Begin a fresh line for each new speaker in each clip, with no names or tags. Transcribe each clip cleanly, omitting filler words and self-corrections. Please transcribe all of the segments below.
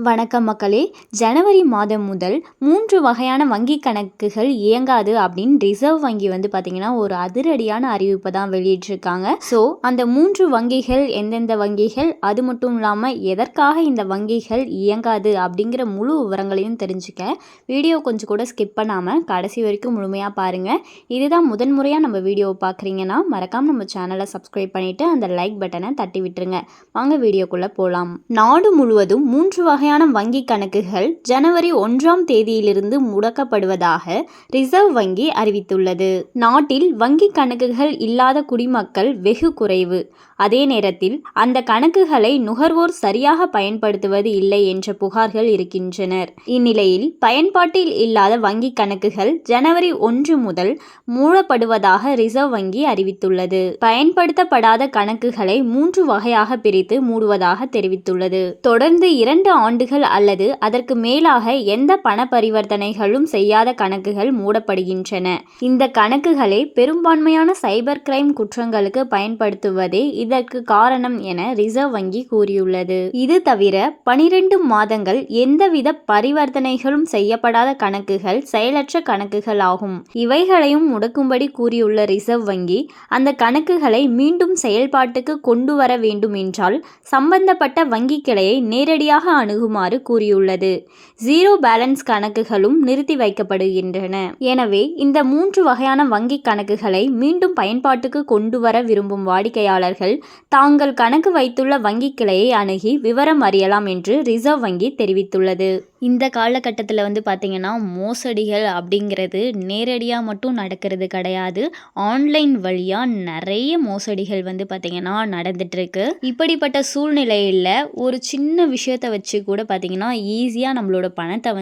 வணக்கம் மக்களே. ஜனவரி மாதம் முதல் 3 வகையான வங்கி கணக்குகள் இயங்காது அப்படின்னு ரிசர்வ் வங்கி பார்த்திங்கன்னா ஒரு அதிரடியான அறிவிப்பை தான் வெளியிட்டிருக்காங்க. ஸோ அந்த 3 வங்கிகள் எந்தெந்த வங்கிகள், அது மட்டும் இல்லாமல் எதற்காக இந்த வங்கிகள் இயங்காது அப்படிங்கிற முழு விவரங்களையும் தெரிஞ்சுக்க வீடியோ கொஞ்சம் கூட ஸ்கிப் பண்ணாமல் கடைசி வரைக்கும் முழுமையாக பாருங்கள். இதுதான் முதன்முறையாக நம்ம வீடியோவை பார்க்குறீங்கன்னா மறக்காமல் நம்ம சேனலை சப்ஸ்கிரைப் பண்ணிவிட்டு அந்த லைக் பட்டனை தட்டி விட்டுருங்க. வாங்க வீடியோக்குள்ளே போகலாம். நாடு முழுவதும் 3 வகையான வங்கி கணக்குகள் ஜனவரி 1ஆம் தேதியிலிருந்து முடக்கப்படுவதாக ரிசர்வ் வங்கி அறிவித்துள்ளது. நாட்டில் வங்கி கணக்குகள் இல்லாத குடிமக்கள் வெகு குறைவு. அதே நேரத்தில் அந்த கணக்குகளை நுகர்வோர் சரியாக பயன்படுத்துவது இல்லை என்ற புகார்கள் இருக்கின்றனர். இந்நிலையில் பயன்பாட்டில் இல்லாத வங்கி கணக்குகள் ஜனவரி 1 முதல் மூடப்படுவதாக ரிசர்வ் வங்கி அறிவித்துள்ளது. பயன்படுத்தப்படாத கணக்குகளை 3 வகையாக பிரித்து மூடுவதாக தெரிவித்துள்ளது. தொடர்ந்து 2 ஆண்டுகள் அல்லது அதற்கு மேலாக எந்த பண பரிவர்த்தனைகளும் செய்யாத கணக்குகள் மூடப்படுகின்றன. இந்த கணக்குகளை பெரும்பான்மையான சைபர் கிரைம் குற்றங்களுக்கு பயன்படுத்துவதே இதற்கு காரணம் என ரிசர்வ் வங்கி கூறியுள்ளது. இது தவிர 12 மாதங்கள் எந்தவித பரிவர்த்தனைகளும் செய்யப்படாத கணக்குகள் செயலற்ற கணக்குகள் ஆகும். இவைகளையும் முடக்கும்படி கூறியுள்ள ரிசர்வ் வங்கி அந்த கணக்குகளை மீண்டும் செயல்பாட்டுக்கு கொண்டு வர வேண்டும் என்றால் சம்பந்தப்பட்ட வங்கி கிளையை நேரடியாக அணுகுமாறு கூறியுள்ளது. ஜீரோ பேலன்ஸ் கணக்குகளும் நிறுத்தி வைக்கப்படுகின்றன. எனவே இந்த 3 வகையான வங்கி கணக்குகளை மீண்டும் பயன்பாட்டுக்கு கொண்டு வர விரும்பும் வாடிக்கையாளர்கள் தாங்கள் கணக்கு வைத்துள்ள வங்கி கிளையை அணுகி விவரம் அறியலாம் என்று ரிசர்வ் வங்கி தெரிவித்துள்ளது. இந்த காலகட்டத்தில் பார்த்திங்கன்னா மோசடிகள் அப்படிங்கிறது நேரடியாக மட்டும் நடக்கிறது கிடையாது. ஆன்லைன் வழியாக நிறைய மோசடிகள் பார்த்திங்கன்னா நடந்துட்டுருக்கு. இப்படிப்பட்ட சூழ்நிலையில் ஒரு சின்ன விஷயத்தை வச்சு கூட பார்த்திங்கன்னா ஈஸியாக நம்மளோட பணத்தை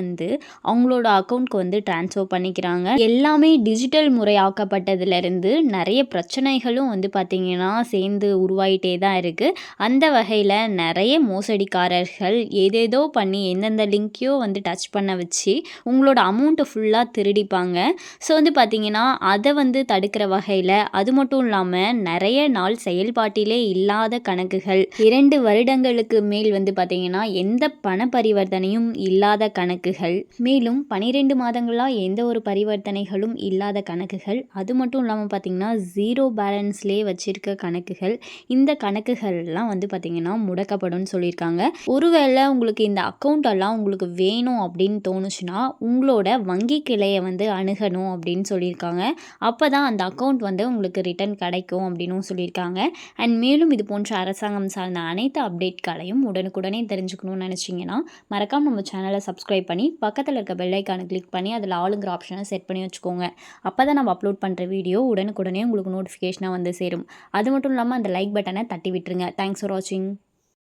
அவங்களோட அக்கௌண்ட்க்கு ட்ரான்ஸ்ஃபர் பண்ணிக்கிறாங்க. எல்லாமே டிஜிட்டல் முறையாக்கப்பட்டதுலேருந்து நிறைய பிரச்சனைகளும் பார்த்திங்கன்னா சேர்ந்து உருவாயிட்டே தான் இருக்குது. அந்த வகையில் நிறைய மோசடிக்காரர்கள் ஏதேதோ பண்ணி எந்தெந்த லிங்க்கையோ டச் பண்ண வச்சு உங்களோட அமௌண்ட்டை ஃபுல்லாக திருடிப்பாங்க. ஸோ பார்த்திங்கன்னா அதை தடுக்கிற வகையில் அது மட்டும் இல்லாமல் நிறைய நாள் செயல்பாட்டிலே இல்லாத கணக்குகள் 2 வருடங்களுக்கு மேல் பார்த்திங்கன்னா எந்த பண பரிவர்த்தனையும் இல்லாத கணக்குகள், மேலும் 12 மாதங்களாக எந்த ஒரு பரிவர்த்தனைகளும் இல்லாத கணக்குகள், அது மட்டும் இல்லாமல் பார்த்திங்கன்னா ஜீரோ பேலன்ஸ்லேயே வச்சிருக்க கணக்குகள், இந்த கணக்குகள்லாம் பார்த்திங்கன்னா முடக்கப்படும் சொல்லியிருக்காங்க. ஒருவேளை உங்களுக்கு இந்த அக்கௌண்ட் எல்லாம் உங்களுக்கு வேணும் அப்படின்னு தோணுச்சுன்னா உங்களோட வங்கி கிளையை அணுகணும் அப்படின்னு சொல்லியிருக்காங்க. அப்போ தான் அந்த அக்கௌண்ட் உங்களுக்கு ரிட்டர்ன் கிடைக்கும் அப்படின்னு சொல்லியிருக்காங்க. அண்ட் மேலும் இது போன்ற அரசாங்கம் சார்ந்த அனைத்து அப்டேட்களையும் உடனுக்குடனே தெரிஞ்சுக்கணும்னு நினச்சிங்கன்னா மறக்காம நம்ம சேனலை சப்ஸ்கிரைப் பண்ணி பக்கத்தில் இருக்க பெல் ஐக்கானை கிளிக் பண்ணி அதில் ஆளுங்கிற ஆப்ஷனை செட் பண்ணி வச்சுக்கோங்க. அப்போ தான் நம்ம அப்லோட் பண்ணுற வீடியோ உடனுக்குடனே உங்களுக்கு நோட்டிஃபிகேஷனாக சேரும். அது மட்டும் இல்லாமல் அந்த லைக் பட்டனை தட்டி விட்டுருங்க. தேங்க்ஸ் ஃபார் வாட்சிங்.